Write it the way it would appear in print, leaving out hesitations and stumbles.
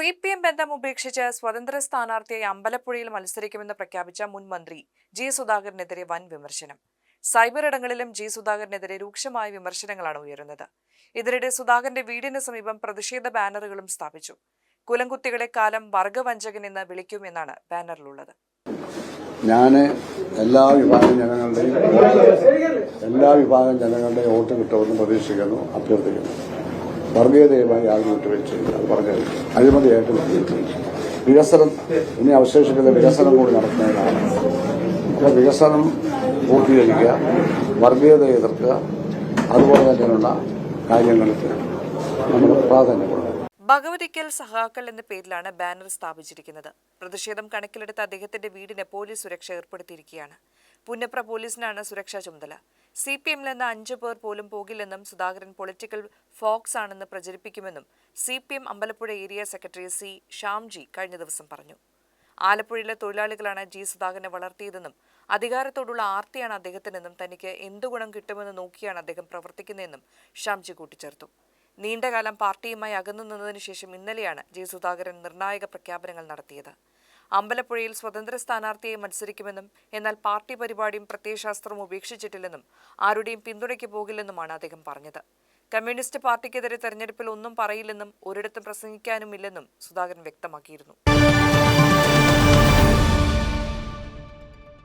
CPM ബന്ധം ഉപേക്ഷിച്ച് സ്വതന്ത്ര സ്ഥാനാർത്ഥിയായി അമ്പലപ്പുഴയിൽ മത്സരിക്കുമെന്ന് പ്രഖ്യാപിച്ച മുൻ മന്ത്രി ജി സുധാകരനെതിരെ വൻ വിമർശനം. സൈബർ ഇടങ്ങളിലും ജി സുധാകരനെതിരെ രൂക്ഷമായ വിമർശനങ്ങളാണ് ഉയരുന്നത്. ഇതിനിടെ സുധാകരന്റെ വീടിന് സമീപം പ്രതിഷേധ ബാനറുകളും സ്ഥാപിച്ചു. കുലംകുത്തികളെ കാലം വർഗവഞ്ചകൻ എന്ന് വിളിക്കുമെന്നാണ് ബാനറിലുള്ളത്. ഞാൻ എല്ലാ വിഭാഗം ജനങ്ങളുടെയും വോട്ട് കിട്ടുമെന്ന് പ്രതീക്ഷിക്കുന്നു, അഭ്യർത്ഥിക്കുന്നു. വർഗീയതയുമായി യാതൊരു വിട്ടുവീഴ്ചയില്ല. അത് പറഞ്ഞത് അഴിമതിയായിട്ട് വികസനം ഇനി അവശേഷിക്കുന്ന വികസനം കൂടി നടത്തുന്നതിനാണ്. അപ്പോൾ വികസനം പൂർത്തീകരിക്കുക, വർഗീയതയെ എതിർക്കുക, അതുപോലെ തന്നെയുള്ള കാര്യങ്ങൾക്ക് നമ്മൾ പ്രാധാന്യം കൊടുക്കണം. ഭഗവതിക്കൽ സഹാക്കൾ എന്ന പേരിലാണ് ബാനർ സ്ഥാപിച്ചിരിക്കുന്നത്. പ്രതിഷേധം കണക്കിലെടുത്ത് അദ്ദേഹത്തിന്റെ വീടിന് പോലീസ് സുരക്ഷ ഏർപ്പെടുത്തിയിരിക്കുകയാണ്. പുന്നപ്ര പോലീസിനാണ് സുരക്ഷാ ചുമതല. CPMൽ നിന്ന് 5 പേർ പോലും പോകില്ലെന്നും സുധാകരൻ പൊളിറ്റിക്കൽ ഫോക്സ് ആണെന്ന് പ്രചരിപ്പിക്കുമെന്നും CPM Ambalappuzha area secretary C. Shamji കഴിഞ്ഞ ദിവസം പറഞ്ഞു. ആലപ്പുഴയിലെ തൊഴിലാളികളാണ് ജി സുധാകരനെ വളർത്തിയതെന്നും അധികാരത്തോടുള്ള ആർത്തിയാണ് അദ്ദേഹത്തിനെന്നും തനിക്ക് എന്തു ഗുണം കിട്ടുമെന്ന് നോക്കിയാണ് അദ്ദേഹം പ്രവർത്തിക്കുന്നതെന്നും ഷാംജി കൂട്ടിച്ചേർത്തു. നീണ്ടകാലം പാർട്ടിയുമായി അകന്നു നിന്നതിനു ശേഷം ഇന്നലെയാണ് ജി സുധാകരൻ നിർണായക പ്രഖ്യാപനങ്ങൾ നടത്തിയത്. അമ്പലപ്പുഴയിൽ സ്വതന്ത്ര സ്ഥാനാർത്ഥിയായി മത്സരിക്കുമെന്നും എന്നാൽ പാർട്ടി പരിപാടിയും പ്രത്യയശാസ്ത്രവും ഉപേക്ഷിച്ചിട്ടില്ലെന്നും ആരുടെയും പിന്തുണയ്ക്ക് പോകില്ലെന്നുമാണ് അദ്ദേഹം പറഞ്ഞത്. കമ്മ്യൂണിസ്റ്റ് പാർട്ടിക്കെതിരെ തെരഞ്ഞെടുപ്പിൽ ഒന്നും പറയില്ലെന്നും ഒരിടത്തും പ്രസംഗിക്കാനുമില്ലെന്നും സുധാകരൻ വ്യക്തമാക്കിയിരുന്നു.